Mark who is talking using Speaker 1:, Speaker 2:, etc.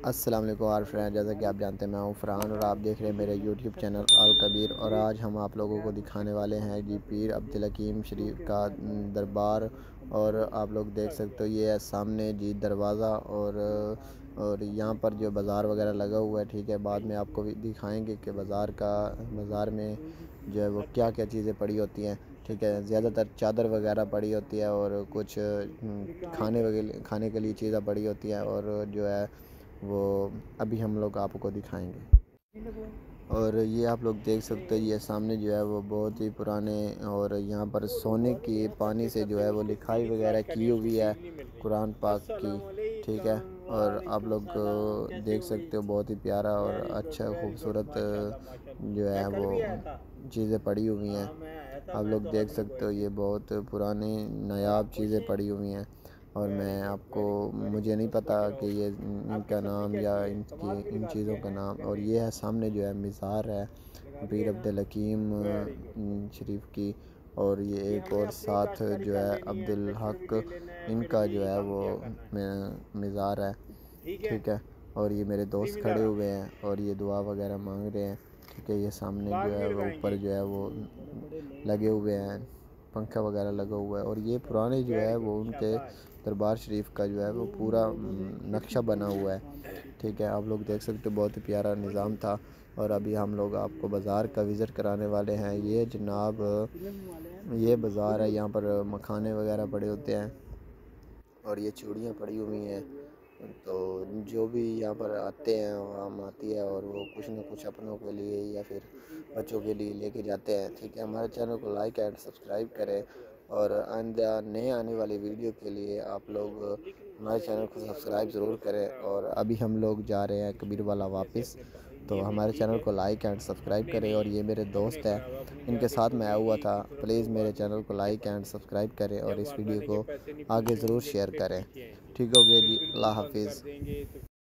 Speaker 1: अस्सलाम वालेकुम are friend, जैसा कि आप जानते हैं मैं हूं फ़रहान और आप देख रहे हैं मेरे यूट्यूब चैनल अल कबीर। और आज हम आप लोगों को दिखाने वाले हैं जी पीर अब्दुल हकीम शरीफ का दरबार। और आप लोग देख सकते हो ये है सामने जी दरवाज़ा। और यहाँ पर जो बाज़ार वगैरह लगा हुआ है, ठीक है, बाद में आपको भी दिखाएंगे कि बाज़ार में जो है वो क्या क्या चीज़ें पड़ी होती हैं। ठीक है, ज़्यादातर चादर वगैरह पड़ी होती है और कुछ खाने के लिए चीज़ें पड़ी होती हैं। और जो है वो अभी हम लोग आपको दिखाएंगे। और ये आप लोग देख सकते हो ये सामने जो है वो बहुत ही पुराने, और यहाँ पर सोने की पानी से जो है वो लिखाई वगैरह की हुई है कुरान पाक की। ठीक है, और आप लोग देख सकते हो बहुत ही प्यारा और अच्छा खूबसूरत जो है वो चीज़ें पड़ी हुई हैं। आप लोग देख सकते हो ये बहुत पुरानी नायाब चीज़ें पड़ी हुई हैं। और मैं आपको मुझे नहीं पता कि ये इनका नाम या इन चीज़ों का नाम। और ये है सामने जो है मज़ार है पीर अब्दुल हकीम शरीफ की। और ये एक और साथ जो है अब्दुल हक इनका जो है वो मज़ार है। ठीक है, और ये मेरे दोस्त खड़े हुए हैं और ये दुआ वगैरह मांग रहे हैं। ठीक है, ये सामने जो है वो ऊपर जो है वो लगे हुए हैं, पंखा वगैरह लगा हुआ है। और ये पुराने जो है वो उनके दरबार शरीफ का जो है वो पूरा नक्शा बना हुआ है। ठीक है, आप लोग देख सकते हो बहुत ही प्यारा निज़ाम था। और अभी हम लोग आपको बाज़ार का विज़िट कराने वाले हैं। ये जनाब ये बाज़ार है, यहाँ पर मखाने वगैरह पड़े होते हैं और ये चूड़ियाँ पड़ी हुई हैं। तो जो भी यहाँ पर आते हैं आम आती है और वो कुछ ना कुछ अपनों के लिए या फिर बच्चों के लिए लेके जाते हैं। ठीक है, हमारे चैनल को लाइक एंड सब्सक्राइब करें। और आइंदा नए आने वाली वीडियो के लिए आप लोग हमारे चैनल को सब्सक्राइब ज़रूर करें। और अभी हम लोग जा रहे हैं कबीर वाला वापस, तो हमारे चैनल को लाइक एंड सब्सक्राइब करें। और ये मेरे दोस्त हैं, इनके साथ मैं आया हुआ था। प्लीज़ मेरे चैनल को लाइक एंड सब्सक्राइब करें और इस वीडियो को आगे ज़रूर शेयर करें। ठीक हो गया जी, अल्लाह हाफिज़।